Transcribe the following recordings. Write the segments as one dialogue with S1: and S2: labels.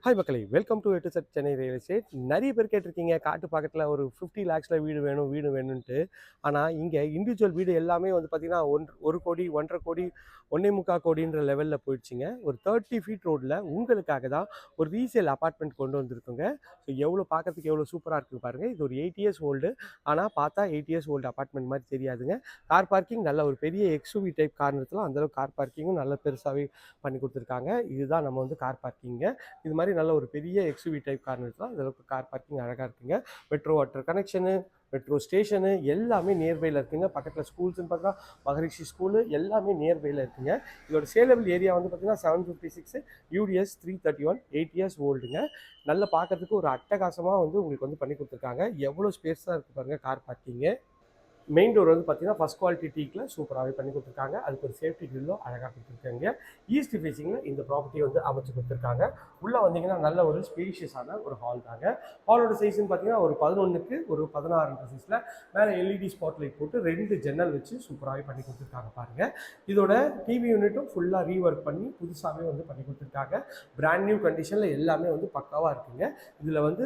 S1: Hi மக்களே, welcome to எட்டு set Chennai real estate. நிறைய பேர் கேட்டிருக்கீங்க காட்டு பக்கத்தில் ஒரு 50 லேக்ஸில் வீடு வேணும்ன்ட்டு. ஆனால் இங்கே இண்டிவிஜுவல் வீடு எல்லாமே வந்து பார்த்தீங்கன்னா 1 கோடி 1.5 கோடி 1.25 கோடின்ற லெவலில் போயிடுச்சுங்க. ஒரு 30 ஃபீட் ரோட்டில் உங்களுக்காக தான் ஒரு ரீசேல் அப்பார்ட்மெண்ட் கொண்டு வந்திருக்குங்க. ஸோ எவ்வளோ பார்க்கறதுக்கு எவ்வளோ சூப்பராக இருக்குது பாருங்கள். இது ஒரு 8 இயர்ஸ் ஓல்டு. ஆனால் பார்த்தா 8 இயர்ஸ் ஓல்டு அப்பார்ட்மெண்ட் மாதிரி தெரியாதுங்க. கார் பார்க்கிங் நல்ல ஒரு பெரிய எக்ஸ்யூவி டைப் காரணத்தில் அந்தளவுக்கு கார் பார்க்கிங்கும் நல்ல பெருசாகவே பண்ணி கொடுத்துருக்காங்க. இதுதான் நம்ம வந்து கார் பார்க்கிங்க. இது மாதிரி நல்ல ஒரு பெரிய எக்ஸ்யூவி டைப் கார் இருக்கலாம். இதற்கு கார் பார்க்கிங் அழகாக இருக்குங்க. Metro water connection, metro station எல்லாமே நியர்பையில் இருக்குங்க. பக்கத்தில் ஸ்கூல்ஸ்ன்னு பார்த்தா மகரிஷி ஸ்கூலு எல்லாமே நியர்பையில் இருக்குங்க. இதோட சேலபிள் ஏரியா வந்து பார்த்தீங்கன்னா 756 UDS 331 8 இயர்ஸ் ஓல்டுங்க. நல்ல பார்க்கறதுக்கு ஒரு அட்டகாசமாக வந்து உங்களுக்கு வந்து பண்ணி கொடுத்துருக்காங்க. எவ்வளோ ஸ்பேஸாக இருக்குது பாருங்கள் கார் பார்க்கிங்கு. மெயின் டோர் வந்து பார்த்தீங்கன்னா ஃபஸ்ட் குவாலிட்டி டீக்கில் சூப்பராகவே பண்ணி கொடுத்துருக்காங்க. அதுக்கு ஒரு சேஃப்டி கிரில்லும் அழகாக கொடுத்துருக்காங்க. ஈஸ்ட் ஃபேஸிங்கில் இந்த ப்ராப்பர்ட்டி வந்து அமைச்சு கொடுத்துருக்காங்க. உள்ளே வந்தீங்கன்னா நல்ல ஒரு ஸ்பேஷியஸான ஒரு ஹால் தாங்க. ஹாலோட சைஸ்ன்னு பார்த்தீங்கன்னா ஒரு 11க்கு ஒரு 16 சைஸில் மேலே எல்இடி ஸ்பாட் லைட் போட்டு 2 ஜன்னல் வச்சு சூப்பராகவே பண்ணி கொடுத்துருக்காங்க பாருங்கள். இதோட டிவி யூனிட்டும் ஃபுல்லாக ரீஒர்க் பண்ணி புதுசாகவே வந்து பண்ணி கொடுத்துருக்காங்க. பிராண்ட் நியூ கண்டிஷனில் எல்லாமே வந்து பக்காவாக இருக்குங்க. இதில் வந்து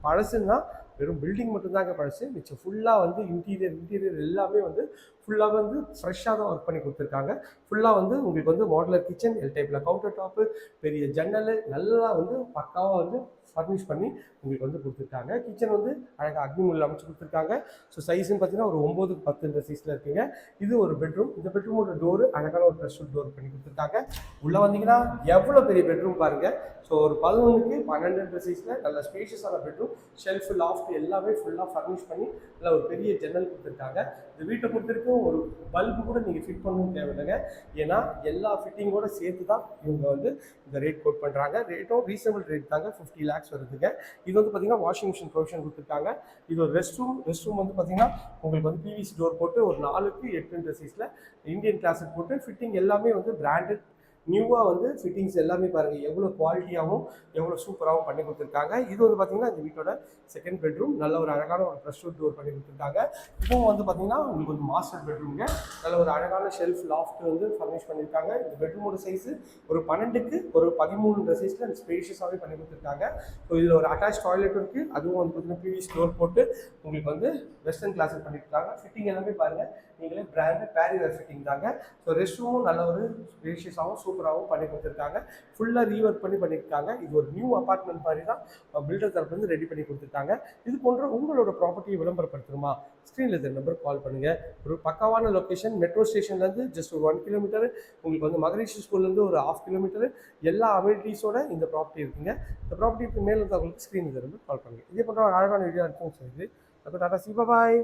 S1: பழசுன்னா வெறும் பில்டிங் மட்டும்தாங்க பழசு. மிச்சம் ஃபுல்லாக வந்து இன்டீரியர் எல்லாமே வந்து ஃபுல்லாக வந்து ஃப்ரெஷ்ஷாக தான் ஒர்க் பண்ணி கொடுத்துருக்காங்க. ஃபுல்லாக வந்து உங்களுக்கு வந்து மாடுலர் கிச்சன், எல் டைப்பில் கவுண்டர் டாப்பு, பெரிய ஜன்னல் நல்லா வந்து பக்காவாக வந்து ஃபர்னிஷ் பண்ணி உங்களுக்கு வந்து கொடுத்துருக்காங்க. கிச்சன் வந்து அழகாக அக்னிமுள்ள அமைச்சு கொடுத்துருக்காங்க. ஸோ சைஸ்ன்னு பார்த்தீங்கன்னா ஒரு 9க்கு 10 சைஸில் இருக்குங்க. இது ஒரு பெட்ரூம். இந்த பெட்ரூமோட டோரு அழகான ஒரு ப்ரெஷர் டோர் பண்ணி கொடுத்துருக்காங்க. உள்ளே வந்தீங்கன்னா எவ்வளோ பெரிய பெட்ரூம் பாருங்கள். ஸோ ஒரு 11க்கு 12 சைஸில் நல்ல ஸ்பேஷியஸான பெட்ரூம், ஷெல்ஃப், லாஃப்ட் எல்லாமே ஃபுல்லாக ஃபர்னிஷ் பண்ணி நல்ல ஒரு பெரிய ஜன்னல் கொடுத்துருக்காங்க. இந்த வீட்டை பொறுத்திருக்கும் ஒரு பல்பு கூட நீங்கள் ஃபிட் பண்ணவும் தேவையில்லைங்க. ஏன்னா எல்லா ஃபிட்டிங்கோட சேர்த்து தான் இவங்க வந்து இந்த ரேட் கோட் பண்ணுறாங்க. ரேட்டும் ரீசனபிள் ரேட் தாங்க. 50 lakhs வருதுங்க. இது வந்து பார்த்தீங்கன்னா வாஷிங் மிஷின் ப்ரொவிஷன் கொடுத்துருக்காங்க. இது ஒரு ரெஸ்ட் ரூம் வந்து பார்த்தீங்கன்னா உங்களுக்கு வந்து பிவிசி டோர் போட்டு ஒரு 4க்கு 8 சைஸில் இந்தியன் கிளாஸுக்கு போட்டு ஃபிட்டிங் எல்லாமே வந்து பிராண்டட் நியூவாக வந்து ஃபிட்டிங்ஸ் எல்லாமே பாருங்கள் எவ்வளோ குவாலிட்டியாகவும் எவ்வளோ சூப்பராகவும் பண்ணி கொடுத்துருக்காங்க. இது வந்து பார்த்தீங்கன்னா இந்த வீட்டோட செகண்ட் பெட்ரூம். நல்ல ஒரு அழகான ஒரு ப்ரெஷ் டோர் பண்ணி கொடுத்துருக்காங்க. இதுவும் வந்து பார்த்தீங்கன்னா உங்களுக்கு வந்து மாஸ்டர் பெட்ரூம்ங்க. நல்ல ஒரு அழகான ஷெல்ஃப், லாஃப்ட் வந்து ஃபர்னிஷ் பண்ணியிருக்காங்க. இந்த பெட்ரூமோட சைஸு ஒரு 12க்கு ஒரு 13 சைஸில் ஸ்பேஷியஸாகவே பண்ணி கொடுத்துருக்காங்க. ஸோ இதில் ஒரு அட்டாச் டாய்லெட் இருக்குது. அதுவும் வந்து பார்த்தீங்கன்னா பிவிசி டோர் போட்டு உங்களுக்கு வந்து வெஸ்டர்ன் கிளாஸில் பண்ணியிருக்காங்க. ஃபிட்டிங் எல்லாமே பாருங்கள் நீங்களே பிராண்டு பேரிவேர் ஃபிட்டிங் தாங்க. ஸோ ரெஸ்ட் ரூமும் நல்ல ஒரு ஸ்பேஷியஸாகவும் சூப்பராகவும் பண்ணி கொடுத்துருக்காங்க. ஃபுல்லாக ரீஒர்க் பண்ணியிருக்காங்க. இது ஒரு நியூ அப்பார்ட்மெண்ட் மாதிரி தான் பில்டர் தரப்புலேருந்து ரெடி பண்ணி கொடுத்துருக்காங்க. இது போன்ற உங்களோட ப்ராப்பர்ட்டியை விளம்பரப்படுத்தணுமா? ஸ்க்ரீனில் இந்த நம்பர் கால் பண்ணுங்கள். ஒரு பக்காவான லொக்கேஷன், மெட்ரோ ஸ்டேஷன்லேருந்து ஜஸ்ட் ஒரு 1 கிலோமீட்டர், உங்களுக்கு வந்து மகரிஷி ஸ்கூல்லேருந்து ஒரு 1/2 கிலோமீட்டர், எல்லா அமெனிட்டிஸோட இந்த ப்ராப்பர்ட்டி இருக்குங்க. இந்த ப்ராப்பர்ட்டிக்கு மேலே இருந்தவங்களுக்கு ஸ்க்ரீனில் இந்த நம்பர் கால் பண்ணுங்கள். இதே போன்ற ஒரு அழகான வீடியோ இருக்கும். சரி, அப்போ டாடா சி பாய்.